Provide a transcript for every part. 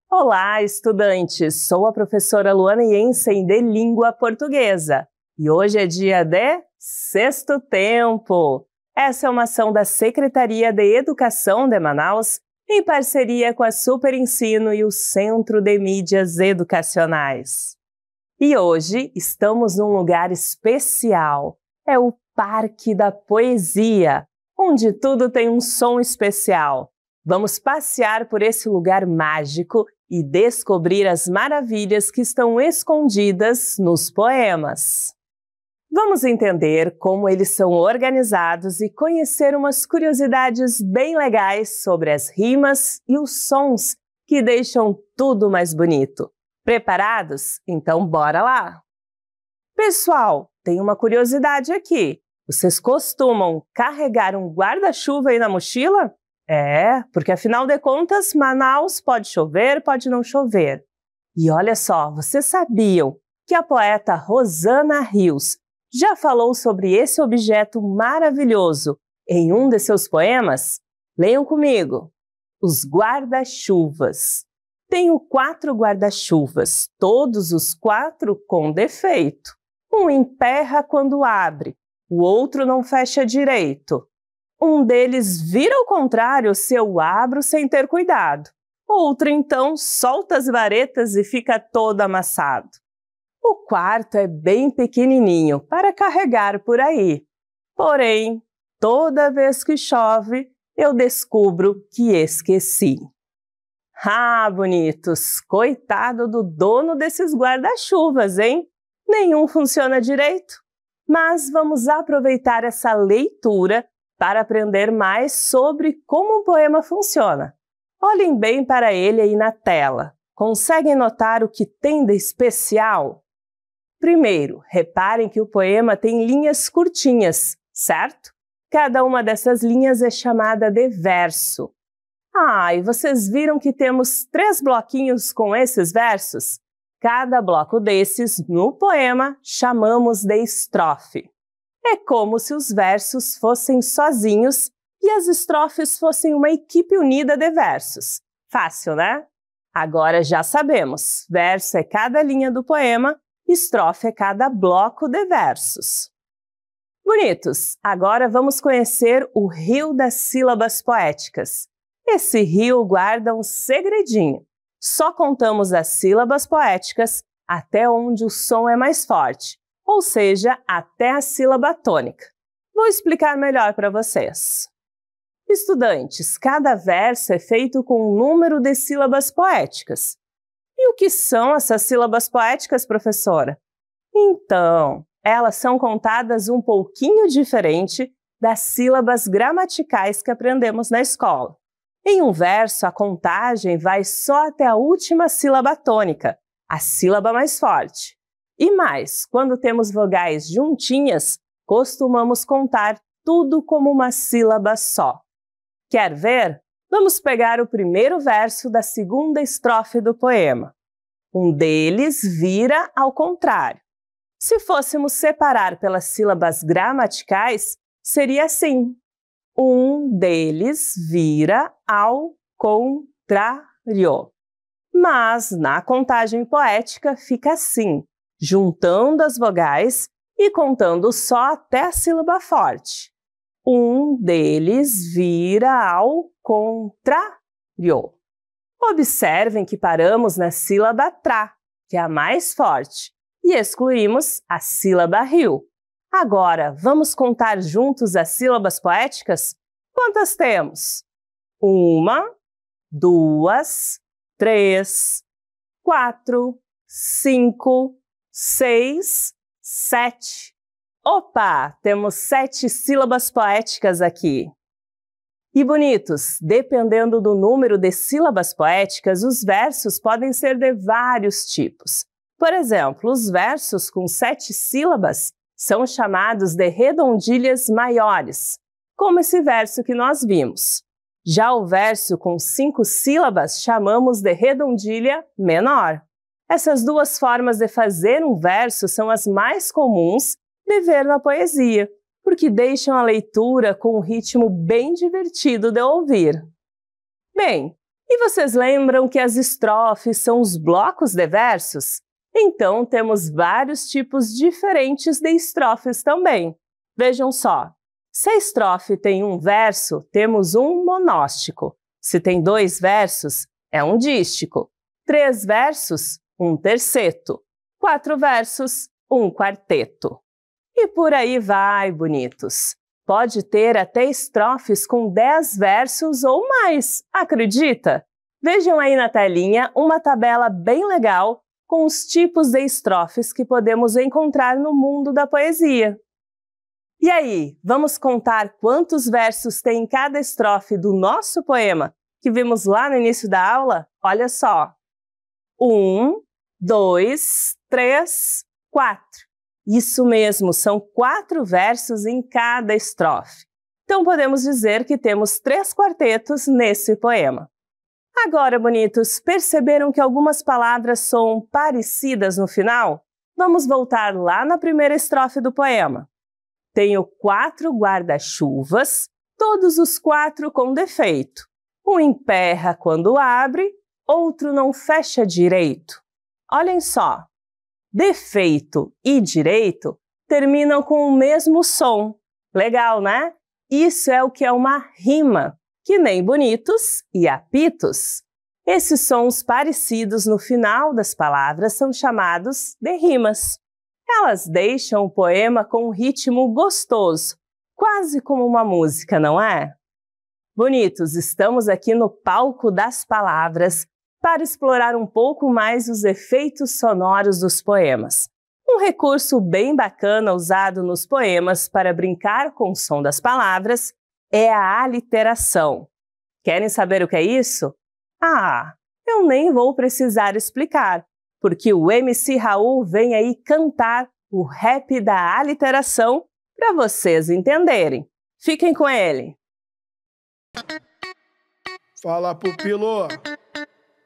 Olá, estudantes! Sou a professora Luana Jensen de Língua Portuguesa e hoje é dia de Sexto Tempo. Essa é uma ação da Secretaria de Educação de Manaus em parceria com a Super Ensino e o Centro de Mídias Educacionais. E hoje estamos num lugar especial, é o Parque da Poesia, onde tudo tem um som especial. Vamos passear por esse lugar mágico e descobrir as maravilhas que estão escondidas nos poemas. Vamos entender como eles são organizados e conhecer umas curiosidades bem legais sobre as rimas e os sons que deixam tudo mais bonito. Preparados? Então bora lá! Pessoal, tem uma curiosidade aqui. Vocês costumam carregar um guarda-chuva aí na mochila? Porque afinal de contas, Manaus pode chover, pode não chover. E olha só, vocês sabiam que a poeta Rosana Rios já falou sobre esse objeto maravilhoso em um de seus poemas? Leiam comigo. Os guarda-chuvas. Tenho 4 guarda-chuvas, todos os 4 com defeito. Um emperra quando abre, o outro não fecha direito. Um deles vira ao contrário se eu abro sem ter cuidado. Outro, então, solta as varetas e fica todo amassado. O quarto é bem pequenininho para carregar por aí. Porém, toda vez que chove, eu descubro que esqueci. Ah, bonitos! Coitado do dono desses guarda-chuvas, hein? Nenhum funciona direito. Mas vamos aproveitar essa leitura para aprender mais sobre como um poema funciona. Olhem bem para ele aí na tela. Conseguem notar o que tem de especial? Primeiro, reparem que o poema tem linhas curtinhas, certo? Cada uma dessas linhas é chamada de verso. E vocês viram que temos 3 bloquinhos com esses versos? Cada bloco desses, no poema, chamamos de estrofe. É como se os versos fossem sozinhos e as estrofes fossem uma equipe unida de versos. Fácil, né? Agora já sabemos, verso é cada linha do poema, estrofe é cada bloco de versos. Bonitos, agora vamos conhecer o rio das sílabas poéticas. Esse rio guarda um segredinho. Só contamos as sílabas poéticas até onde o som é mais forte, ou seja, até a sílaba tônica. Vou explicar melhor para vocês. Estudantes, cada verso é feito com um número de sílabas poéticas. E o que são essas sílabas poéticas, professora? Então, elas são contadas um pouquinho diferente das sílabas gramaticais que aprendemos na escola. Em um verso, a contagem vai só até a última sílaba tônica, a sílaba mais forte. E mais, quando temos vogais juntinhas, costumamos contar tudo como uma sílaba só. Quer ver? Vamos pegar o primeiro verso da segunda estrofe do poema. Um deles vira ao contrário. Se fôssemos separar pelas sílabas gramaticais, seria assim. Um deles vira ao contrário. Mas na contagem poética fica assim, juntando as vogais e contando só até a sílaba forte. Um deles vira ao contrário. Observem que paramos na sílaba tra, que é a mais forte, e excluímos a sílaba rio. Agora, vamos contar juntos as sílabas poéticas? Quantas temos? 1, 2, 3, 4, 5, 6, 7. Opa! Temos 7 sílabas poéticas aqui. E bonitos, dependendo do número de sílabas poéticas, os versos podem ser de vários tipos. Por exemplo, os versos com 7 sílabas são chamados de redondilhas maiores, como esse verso que nós vimos. Já o verso com 5 sílabas chamamos de redondilha menor. Essas duas formas de fazer um verso são as mais comuns de ver na poesia, porque deixam a leitura com um ritmo bem divertido de ouvir. Bem, E vocês lembram que as estrofes são os blocos de versos? Então, temos vários tipos diferentes de estrofes também. Vejam só, se a estrofe tem um verso, temos um monóstico. Se tem 2 versos, é um dístico. 3 versos, um terceto. 4 versos, um quarteto. E por aí vai, bonitos. Pode ter até estrofes com 10 versos ou mais, acredita? Vejam aí na telinha uma tabela bem legal com os tipos de estrofes que podemos encontrar no mundo da poesia. E aí, vamos contar quantos versos tem em cada estrofe do nosso poema que vimos lá no início da aula? Olha só! 1, 2, 3, 4. Isso mesmo, são 4 versos em cada estrofe. Então podemos dizer que temos 3 quartetos nesse poema. Agora, bonitos, perceberam que algumas palavras são parecidas no final? Vamos voltar lá na primeira estrofe do poema. Tenho 4 guarda-chuvas, todos os 4 com defeito. Um emperra quando abre, outro não fecha direito. Olhem só, defeito e direito terminam com o mesmo som. Legal, né? Isso é o que é uma rima, que nem bonitos e apitos. Esses sons parecidos no final das palavras são chamados de rimas. Elas deixam o poema com um ritmo gostoso, quase como uma música, não é? Bonitos, estamos aqui no palco das palavras para explorar um pouco mais os efeitos sonoros dos poemas. Um recurso bem bacana usado nos poemas para brincar com o som das palavras é a aliteração. Querem saber o que é isso? Ah, eu nem vou precisar explicar, porque o MC Raul vem aí cantar o rap da aliteração para vocês entenderem. Fiquem com ele! Fala, pupilo!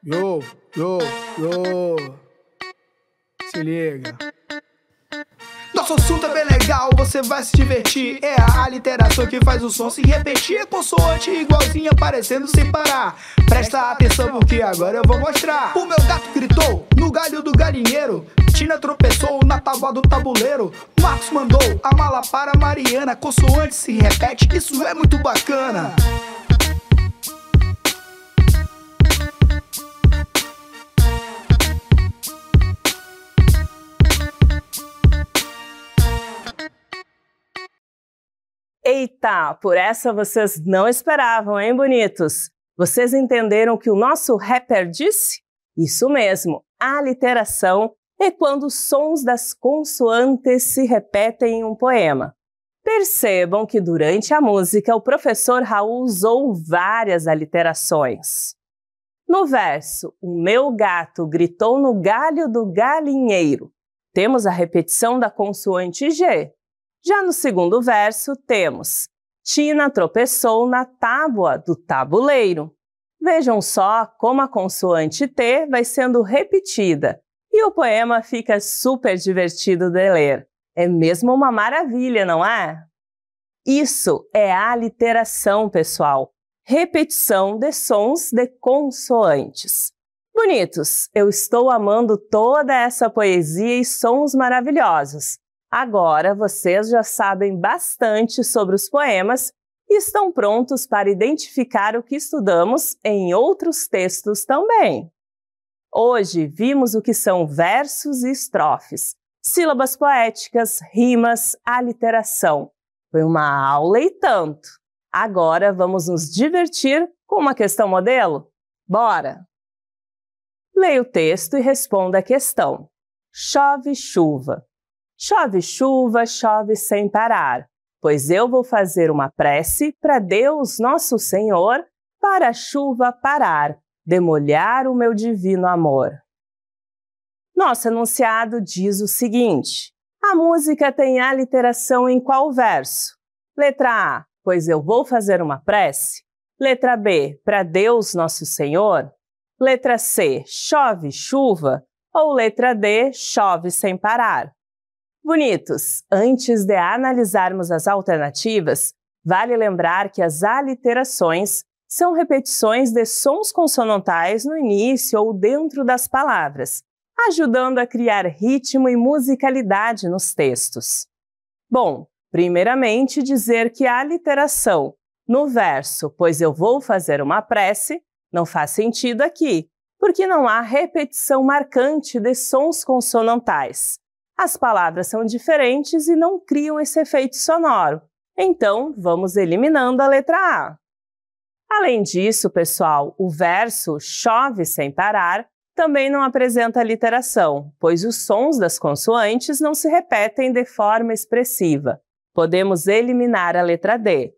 Yo, yo, yo! Se liga! Nosso assunto é bem legal, você vai se divertir. É a aliteração que faz o som se repetir. É consoante igualzinha aparecendo sem parar. Presta atenção porque agora eu vou mostrar. O meu gato gritou no galho do galinheiro. Tina tropeçou na tábua do tabuleiro. Marcos mandou a mala para Mariana. Consoante se repete, isso é muito bacana. Eita, por essa vocês não esperavam, hein, bonitos? Vocês entenderam o que o nosso rapper disse? Isso mesmo, a aliteração é quando os sons das consoantes se repetem em um poema. Percebam que durante a música o professor Raul usou várias aliterações. No verso, o meu gato gritou no galho do galinheiro, temos a repetição da consoante G. Já no segundo verso, temos Tina tropeçou na tábua do tabuleiro. Vejam só como a consoante T vai sendo repetida e o poema fica super divertido de ler. É mesmo uma maravilha, não é? Isso é a aliteração, pessoal. Repetição de sons de consoantes. Bonitos, eu estou amando toda essa poesia e sons maravilhosos. Agora vocês já sabem bastante sobre os poemas e estão prontos para identificar o que estudamos em outros textos também. Hoje vimos o que são versos e estrofes, sílabas poéticas, rimas, aliteração. Foi uma aula e tanto. Agora vamos nos divertir com uma questão modelo? Bora! Leia o texto e responda a questão. Chove chuva. Chove chuva, chove sem parar, pois eu vou fazer uma prece para Deus nosso Senhor, para a chuva parar, de molhar o meu divino amor. Nosso enunciado diz o seguinte: a música tem aliteração em qual verso? Letra A, pois eu vou fazer uma prece. Letra B, para Deus nosso Senhor. Letra C, chove chuva. Ou letra D, chove sem parar. Bonitos, antes de analisarmos as alternativas, vale lembrar que as aliterações São repetições de sons consonantais no início ou dentro das palavras, ajudando a criar ritmo e musicalidade nos textos. Bom, primeiramente dizer que a literação no verso "pois eu vou fazer uma prece" não faz sentido aqui, porque não há repetição marcante de sons consonantais. As palavras são diferentes e não criam esse efeito sonoro. Então, vamos eliminando a letra A. Além disso, pessoal, o verso "chove sem parar" também não apresenta literação, pois os sons das consoantes não se repetem de forma expressiva. Podemos eliminar a letra D.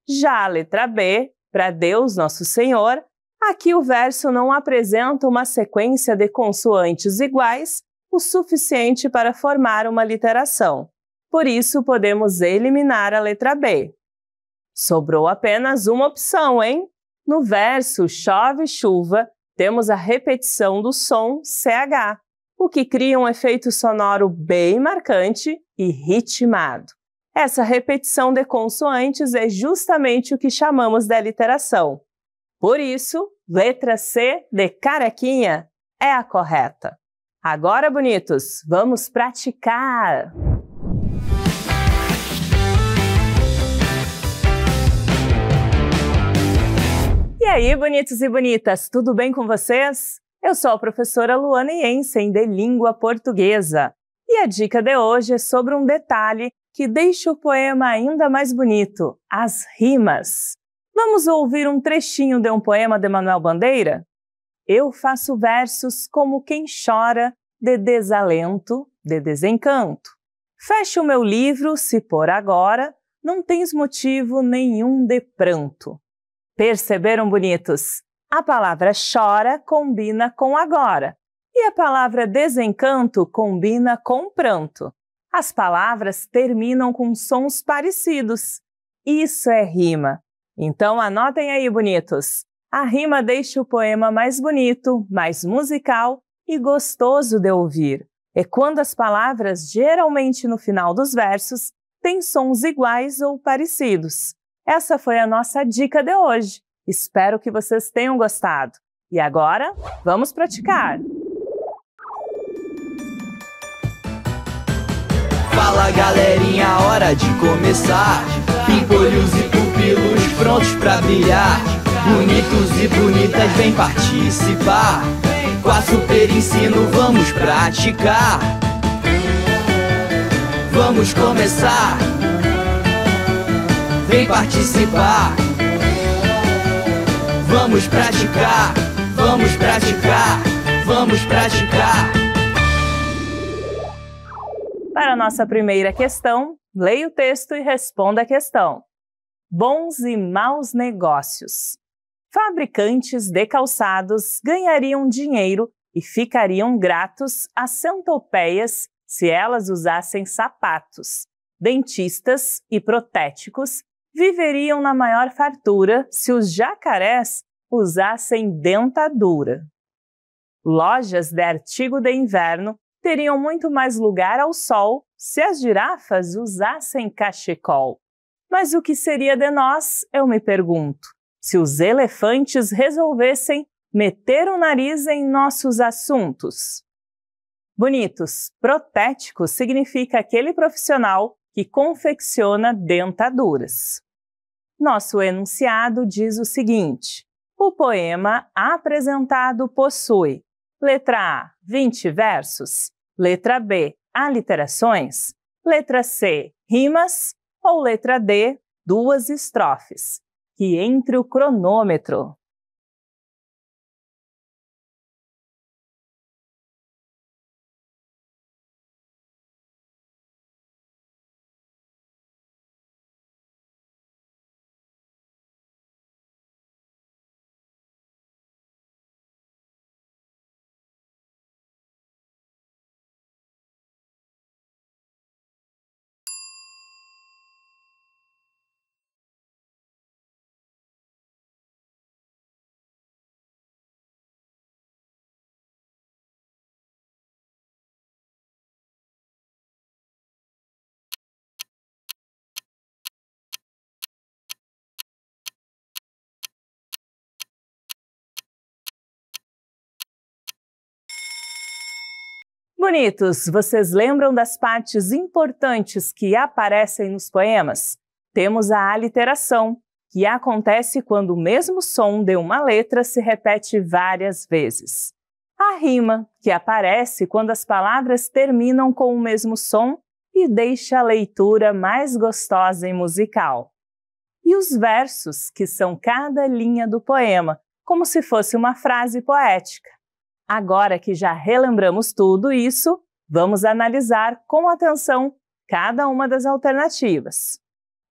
Já a letra B, para Deus Nosso Senhor, aqui o verso não apresenta uma sequência de consoantes iguais o suficiente para formar uma literação. Por isso, podemos eliminar a letra B. Sobrou apenas uma opção, hein? No verso "chove chuva", temos a repetição do som CH, o que cria um efeito sonoro bem marcante e ritmado. Essa repetição de consoantes é justamente o que chamamos de literação. Por isso, letra C de carequinha é a correta. Agora, bonitos, vamos praticar! E aí, bonitos e bonitas, tudo bem com vocês? Eu sou a professora Luana Jensen, de Língua Portuguesa. E a dica de hoje é sobre um detalhe que deixa o poema ainda mais bonito: as rimas. Vamos ouvir um trechinho de um poema de Manuel Bandeira? Eu faço versos como quem chora, de desalento, de desencanto. Fecha o meu livro, se por agora não tens motivo nenhum de pranto. Perceberam, bonitos? A palavra chora combina com agora, e a palavra desencanto combina com pranto. As palavras terminam com sons parecidos. Isso é rima. Então anotem aí, bonitos. A rima deixa o poema mais bonito, mais musical e gostoso de ouvir. É quando as palavras, geralmente no final dos versos, têm sons iguais ou parecidos. Essa foi a nossa dica de hoje. Espero que vocês tenham gostado. E agora, vamos praticar! Fala, galerinha, hora de começar. Pimpolhos e pupilos prontos pra brilhar. Bonitos e bonitas, vem participar. Com a Super Ensino vamos praticar. Vamos começar. Vem participar. Vamos praticar. Vamos praticar. Vamos praticar. Para a nossa primeira questão, leia o texto e responda a questão. Bons e maus negócios. Fabricantes de calçados ganhariam dinheiro e ficariam gratos às centopeias se elas usassem sapatos. Dentistas e protéticos viveriam na maior fartura se os jacarés usassem dentadura. Lojas de artigo de inverno teriam muito mais lugar ao sol se as girafas usassem cachecol. Mas o que seria de nós, eu me pergunto, se os elefantes resolvessem meter o nariz em nossos assuntos? Bonitos, protético significa aquele profissional que confecciona dentaduras. Nosso enunciado diz o seguinte: o poema apresentado possui letra A, 20 versos, letra B, aliterações, letra C, rimas ou letra D, 2 estrofes. Que entre o cronômetro. Bonitos, vocês lembram das partes importantes que aparecem nos poemas? Temos a aliteração, que acontece quando o mesmo som de uma letra se repete várias vezes. A rima, que aparece quando as palavras terminam com o mesmo som e deixa a leitura mais gostosa e musical. E os versos, que são cada linha do poema, como se fosse uma frase poética. Agora que já relembramos tudo isso, vamos analisar com atenção cada uma das alternativas.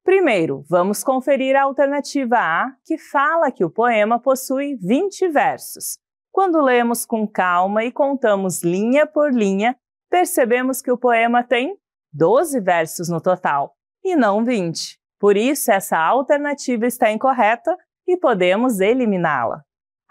Primeiro, vamos conferir a alternativa A, que fala que o poema possui 20 versos. Quando lemos com calma e contamos linha por linha, percebemos que o poema tem 12 versos no total, e não 20. Por isso, essa alternativa está incorreta e podemos eliminá-la.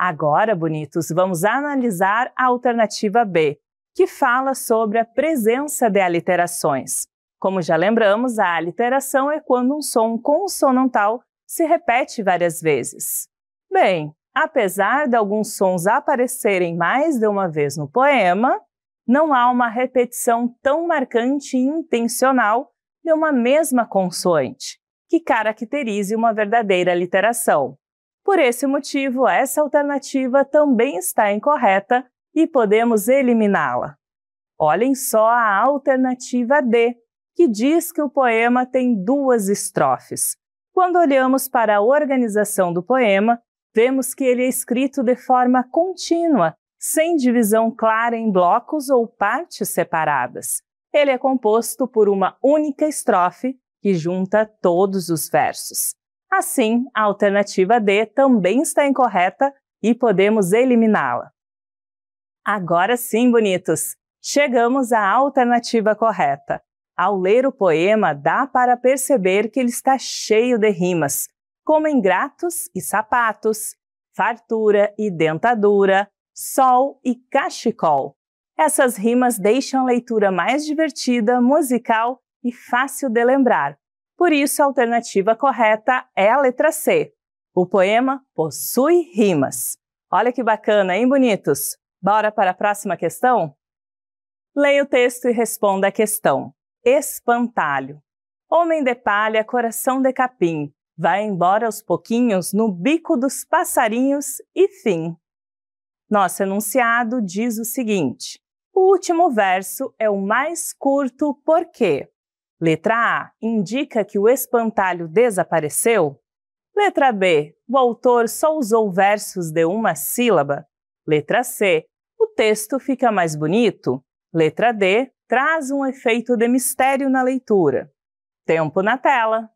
Agora, bonitos, vamos analisar a alternativa B, que fala sobre a presença de aliterações. Como já lembramos, a aliteração é quando um som consonantal se repete várias vezes. Bem, apesar de alguns sons aparecerem mais de uma vez no poema, não há uma repetição tão marcante e intencional de uma mesma consoante, que caracterize uma verdadeira aliteração. Por esse motivo, essa alternativa também está incorreta e podemos eliminá-la. Olhem só a alternativa D, que diz que o poema tem 2 estrofes. Quando olhamos para a organização do poema, vemos que ele é escrito de forma contínua, sem divisão clara em blocos ou partes separadas. Ele é composto por uma única estrofe que junta todos os versos. Assim, a alternativa D também está incorreta e podemos eliminá-la. Agora sim, bonitos! Chegamos à alternativa correta. Ao ler o poema, dá para perceber que ele está cheio de rimas, como ingratos e sapatos, fartura e dentadura, sol e cachecol. Essas rimas deixam a leitura mais divertida, musical e fácil de lembrar. Por isso, a alternativa correta é a letra C. O poema possui rimas. Olha que bacana, hein, bonitos? Bora para a próxima questão? Leia o texto e responda a questão. Espantalho. Homem de palha, coração de capim, vai embora aos pouquinhos no bico dos passarinhos e fim. Nosso enunciado diz o seguinte: o último verso é o mais curto porque letra A indica que o espantalho desapareceu. Letra B, o autor só usou versos de uma sílaba. Letra C, o texto fica mais bonito. Letra D, traz um efeito de mistério na leitura. Tempo na tela.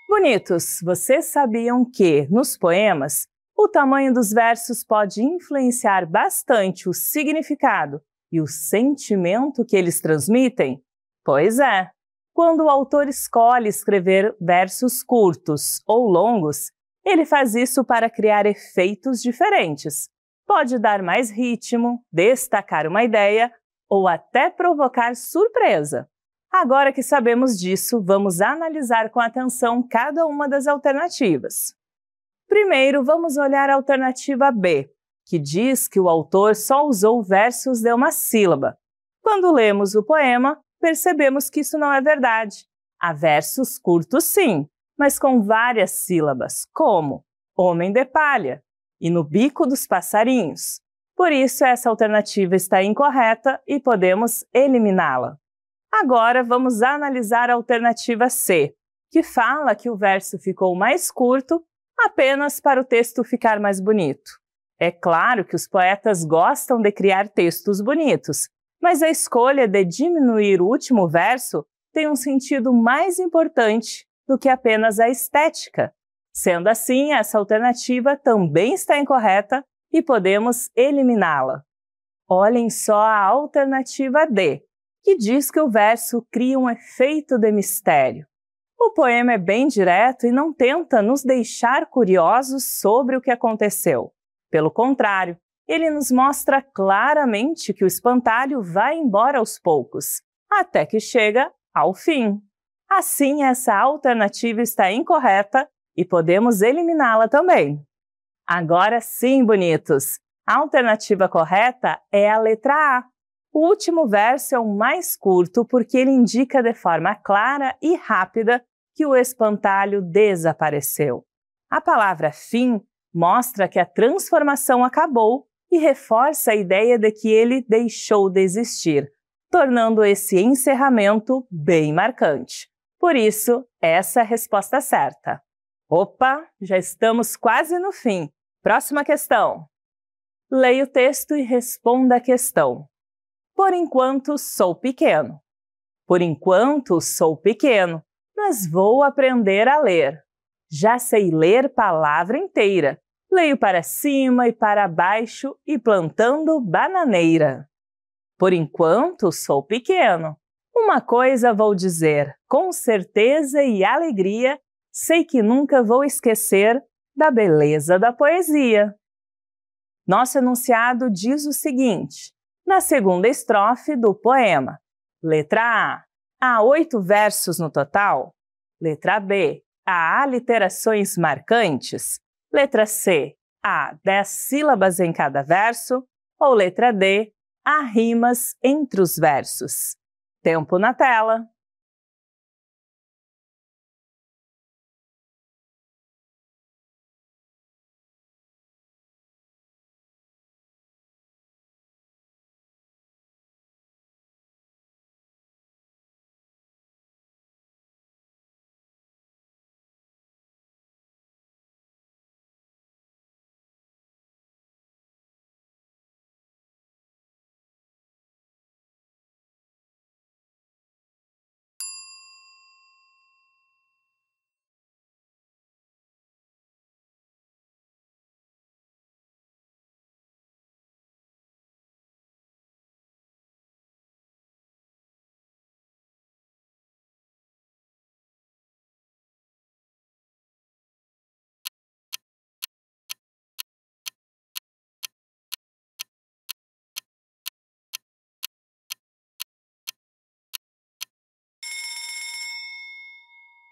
Bonitos, vocês sabiam que, nos poemas, o tamanho dos versos pode influenciar bastante o significado e o sentimento que eles transmitem? Pois é! Quando o autor escolhe escrever versos curtos ou longos, ele faz isso para criar efeitos diferentes. Pode dar mais ritmo, destacar uma ideia ou até provocar surpresa. Agora que sabemos disso, vamos analisar com atenção cada uma das alternativas. Primeiro, vamos olhar a alternativa B, que diz que o autor só usou versos de uma sílaba. Quando lemos o poema, percebemos que isso não é verdade. Há versos curtos sim, mas com várias sílabas, como homem de palha e no bico dos passarinhos. Por isso, essa alternativa está incorreta e podemos eliminá-la. Agora, vamos analisar a alternativa C, que fala que o verso ficou mais curto apenas para o texto ficar mais bonito. É claro que os poetas gostam de criar textos bonitos, mas a escolha de diminuir o último verso tem um sentido mais importante do que apenas a estética. Sendo assim, essa alternativa também está incorreta e podemos eliminá-la. Olhem só a alternativa D, que diz que o verso cria um efeito de mistério. O poema é bem direto e não tenta nos deixar curiosos sobre o que aconteceu. Pelo contrário, ele nos mostra claramente que o espantalho vai embora aos poucos, até que chega ao fim. Assim, essa alternativa está incorreta e podemos eliminá-la também. Agora sim, bonitos! A alternativa correta é a letra A. O último verso é o mais curto porque ele indica de forma clara e rápida que o espantalho desapareceu. A palavra fim mostra que a transformação acabou e reforça a ideia de que ele deixou de existir, tornando esse encerramento bem marcante. Por isso, essa é a resposta certa. Opa, já estamos quase no fim. Próxima questão. Leia o texto e responda a questão. Por enquanto sou pequeno. Por enquanto sou pequeno, mas vou aprender a ler. Já sei ler palavra inteira. Leio para cima e para baixo e plantando bananeira. Por enquanto sou pequeno. Uma coisa vou dizer, com certeza e alegria, sei que nunca vou esquecer da beleza da poesia. Nosso enunciado diz o seguinte, na segunda estrofe do poema. Letra A. Há 8 versos no total. Letra B. Há aliterações marcantes. Letra C. Há 10 sílabas em cada verso. Ou letra D. Há rimas entre os versos. Tempo na tela.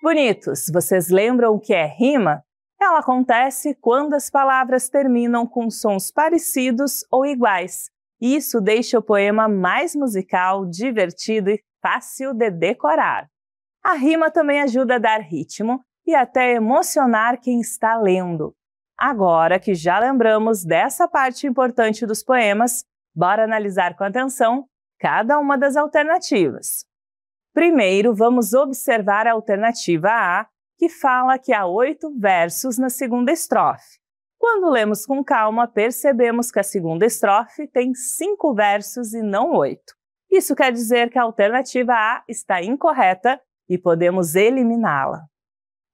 Bonitos, vocês lembram o que é rima? Ela acontece quando as palavras terminam com sons parecidos ou iguais. Isso deixa o poema mais musical, divertido e fácil de decorar. A rima também ajuda a dar ritmo e até emocionar quem está lendo. Agora que já lembramos dessa parte importante dos poemas, bora analisar com atenção cada uma das alternativas. Primeiro, vamos observar a alternativa A, que fala que há 8 versos na segunda estrofe. Quando lemos com calma, percebemos que a segunda estrofe tem 5 versos e não 8. Isso quer dizer que a alternativa A está incorreta e podemos eliminá-la.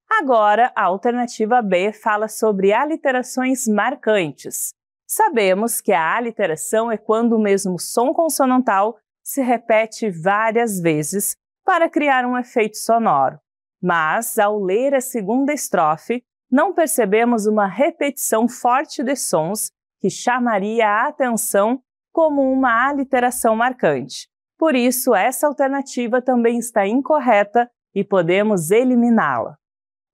Agora, a alternativa B fala sobre aliterações marcantes. Sabemos que a aliteração é quando o mesmo som consonantal se repete várias vezes para criar um efeito sonoro. Mas, ao ler a segunda estrofe, não percebemos uma repetição forte de sons que chamaria a atenção como uma aliteração marcante. Por isso, essa alternativa também está incorreta e podemos eliminá-la.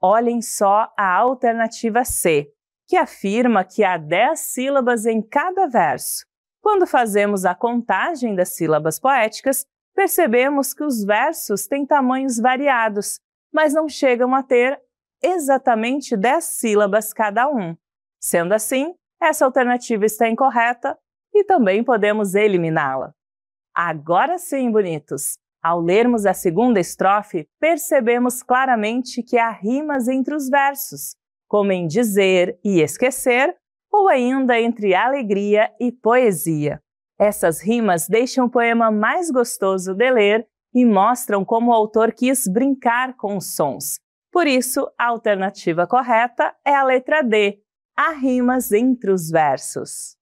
Olhem só a alternativa C, que afirma que há 10 sílabas em cada verso. Quando fazemos a contagem das sílabas poéticas, percebemos que os versos têm tamanhos variados, mas não chegam a ter exatamente 10 sílabas cada um. Sendo assim, essa alternativa está incorreta e também podemos eliminá-la. Agora sim, bonitos! Ao lermos a segunda estrofe, percebemos claramente que há rimas entre os versos. como em dizer e esquecer, ou ainda entre alegria e poesia. Essas rimas deixam o poema mais gostoso de ler e mostram como o autor quis brincar com os sons. Por isso, a alternativa correta é a letra D. Há rimas entre os versos.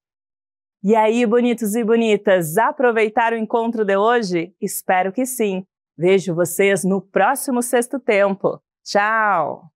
E aí, bonitos e bonitas, aproveitaram o encontro de hoje? Espero que sim. Vejo vocês no próximo Sexto Tempo. Tchau!